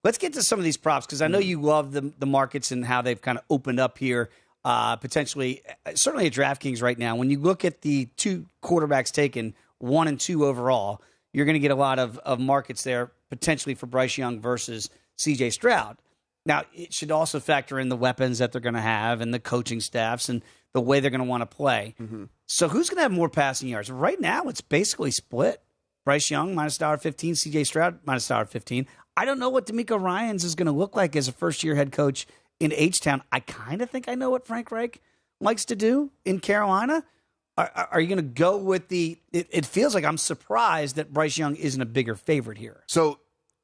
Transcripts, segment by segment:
Let's get to some of these props because I know you love the markets and how they've kind of opened up here. Potentially, certainly at DraftKings right now. When you look at the two quarterbacks taken, 1 and 2 overall, you're going to get a lot of markets there potentially for Bryce Young versus C.J. Stroud. Now, it should also factor in the weapons that they're going to have and the coaching staffs and the way they're going to want to play. Mm-hmm. So who's going to have more passing yards? Right now, it's basically split. Bryce Young, minus $1.15. C.J. Stroud, minus $1.15. I don't know what DeMeco Ryans is going to look like as a first-year head coach in H-Town. I kind of think I know what Frank Reich likes to do in Carolina. Are you going to go with it feels like I'm surprised that Bryce Young isn't a bigger favorite here. So,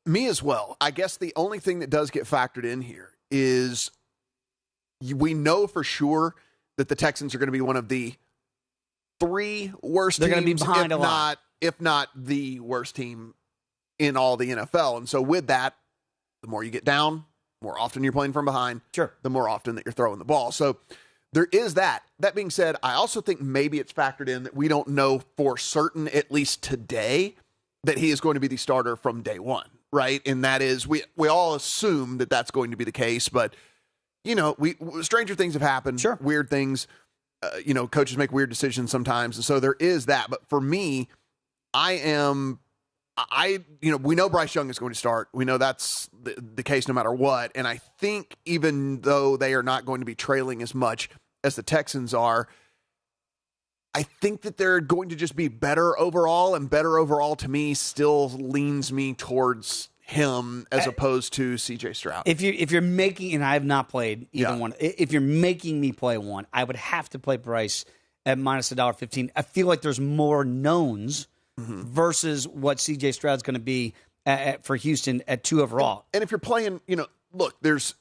me as well. I guess the only thing that does get factored in here is we know for sure that the Texans are going to be one of the 3 worst teams. They're going to be behind a lot. If not the worst team in all the NFL. And so with that, the more you get down, more often you're playing from behind, sure, the more often that you're throwing the ball. So there is that. That being said, I also think maybe it's factored in that we don't know for certain, at least today, that he is going to be the starter from day one, right? And that is, we all assume that that's going to be the case, but, stranger things have happened, sure, weird things, coaches make weird decisions sometimes, and so there is that. But for me, we know Bryce Young is going to start. We know that's the case no matter what. And I think even though they are not going to be trailing as much as the Texans are, I think that they're going to just be better overall, and better overall to me still leans me towards him as opposed to C.J. Stroud. If you're making, and I have not played either one, if you're making me play one, I would have to play Bryce at minus $1.15. I feel like there's more knowns versus what C.J. Stroud's going to be for Houston at 2 overall. And if you're playing, look, there's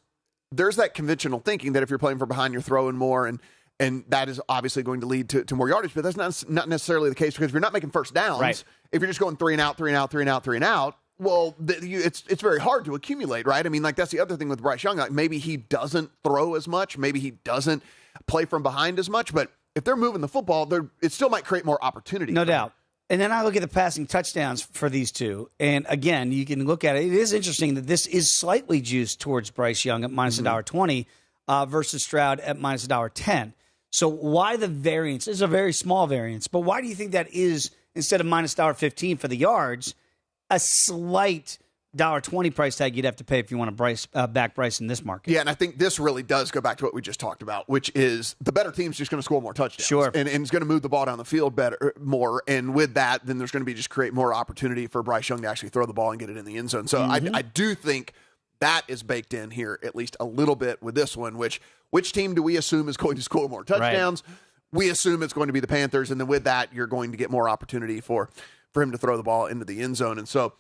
that conventional thinking that if you're playing from behind, you're throwing more, and that is obviously going to lead to more yardage. But that's not necessarily the case, because if you're not making first downs, right, if you're just going 3 and out, 3 and out, 3 and out, 3 and out, well, it's very hard to accumulate, right? I mean, like, that's the other thing with Bryce Young. Like, maybe he doesn't throw as much, maybe he doesn't play from behind as much, but if they're moving the football, it still might create more opportunity. No doubt. And then I look at the passing touchdowns for these two. And again, you can look at it. It is interesting that this is slightly juiced towards Bryce Young at minus $1.20 versus Stroud at minus $1.10. So why the variance? It's a very small variance. But why do you think that is, instead of minus $1.15 for the yards, a slight $1.20 price tag you'd have to pay if you want to back Bryce in this market? Yeah, and I think this really does go back to what we just talked about, which is the better team's just going to score more touchdowns. Sure. And it's going to move the ball down the field more. And with that, then there's going to be just create more opportunity for Bryce Young to actually throw the ball and get it in the end zone. So I do think that is baked in here at least a little bit with this one, which team do we assume is going to score more touchdowns? Right. We assume it's going to be the Panthers, and then with that, you're going to get more opportunity for him to throw the ball into the end zone. And so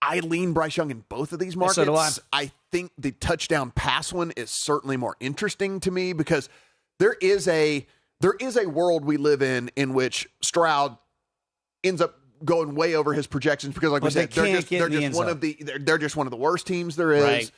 I lean Bryce Young in both of these markets. So do I. I think the touchdown pass one is certainly more interesting to me, because there is a world we live in which Stroud ends up going way over his projections, because, like we said, they're just one of the worst teams there is. Right.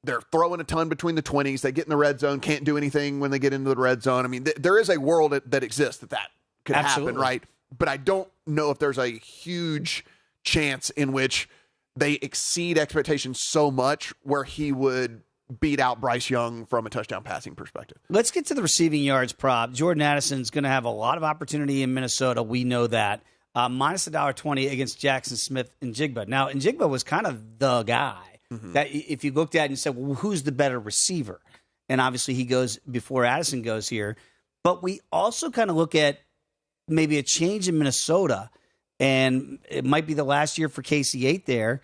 They're throwing a ton between the 20s. They get in the red zone, can't do anything when they get into the red zone. I mean, there is a world that exists that could happen, right? But I don't know if there's a huge chance in which they exceed expectations so much where he would beat out Bryce Young from a touchdown passing perspective. Let's get to the receiving yards prop. Jordan Addison's going to have a lot of opportunity in Minnesota. We know that. Minus $1.20 against Jaxon, Smith-Njigba. Now, Njigba was kind of the guy that if you looked at it and said, well, who's the better receiver? And obviously he goes before Addison goes here. But we also kind of look at maybe a change in Minnesota, and it might be the last year for KC8 there.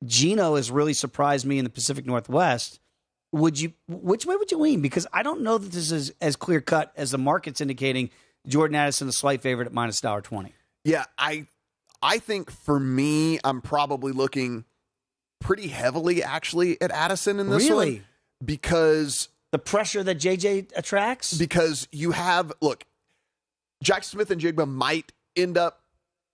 Geno has really surprised me in the Pacific Northwest. Which way would you lean? Because I don't know that this is as clear-cut as the market's indicating. Jordan Addison a slight favorite at minus $1.20. Yeah, I think for me, I'm probably looking pretty heavily, actually, at Addison in this one. Because the pressure that JJ attracts? Because you have, look, Jaxon Smith-Njigba might end up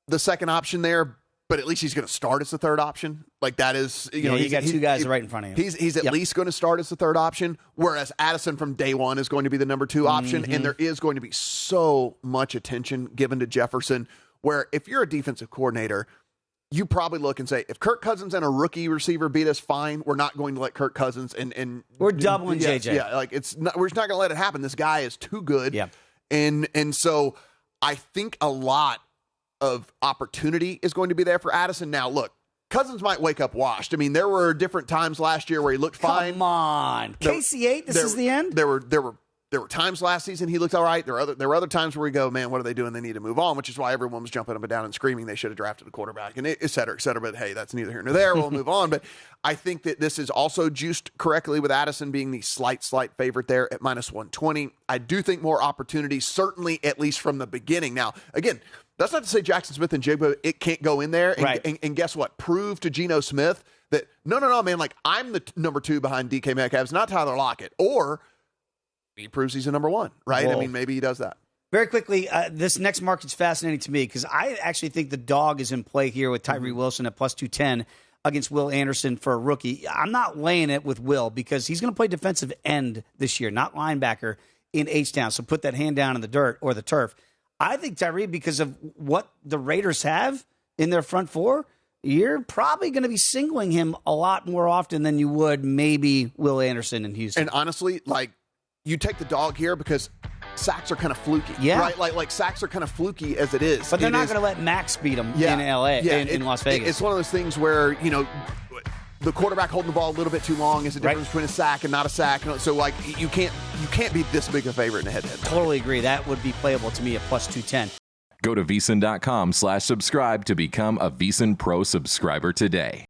the second option there, but at least he's going to start as the third option. Like, that is, you got two guys right in front of him. He's at least going to start as the third option, whereas Addison from day one is going to be the number 2 option, and there is going to be so much attention given to Jefferson, where if you're a defensive coordinator, you probably look and say, if Kirk Cousins and a rookie receiver beat us, fine. We're not going to let Kirk Cousins and we're doubling JJ. Yeah, like we're just not going to let it happen. This guy is too good. Yeah. And so I think a lot of opportunity is going to be there for Addison. Now, look, Cousins might wake up washed. I mean, there were different times last year where he looked fine. Come on. KC8, this is the end? There were times last season he looked all right. There were other times where we go, man, what are they doing? They need to move on, which is why everyone was jumping up and down and screaming they should have drafted a quarterback, and et cetera, et cetera. But hey, that's neither here nor there. We'll move on. But I think that this is also juiced correctly with Addison being the slight favorite there at -120. I do think more opportunities, certainly at least from the beginning. Now, again, that's not to say Jaxon Smith-Njigba, it can't go in there. And, right. and guess what? Prove to Geno Smith that, no, man, like I'm the number 2 behind DK Metcalf. It's not Tyler Lockett. Or he proves he's a number 1, right? Whoa. I mean, maybe he does that. Very quickly, this next market's fascinating to me because I actually think the dog is in play here with Tyree Wilson at +210 against Will Anderson for a rookie. I'm not laying it with Will because he's going to play defensive end this year, not linebacker in H-Town. So put that hand down in the dirt or the turf. I think Tyree, because of what the Raiders have in their front four, you're probably going to be singling him a lot more often than you would maybe Will Anderson in Houston. And honestly, like, you take the dog here because sacks are kind of fluky. Yeah. Right? Like sacks are kind of fluky as it is. But they're not going to let Max beat him in L.A., in Las Vegas. It's one of those things where, the quarterback holding the ball a little bit too long is the difference between a sack and not a sack. So, like, you can't be this big a favorite in a head-to-head. Totally agree. That would be playable to me at +210. Go to VSiN.com/subscribe to become a VSiN Pro subscriber today.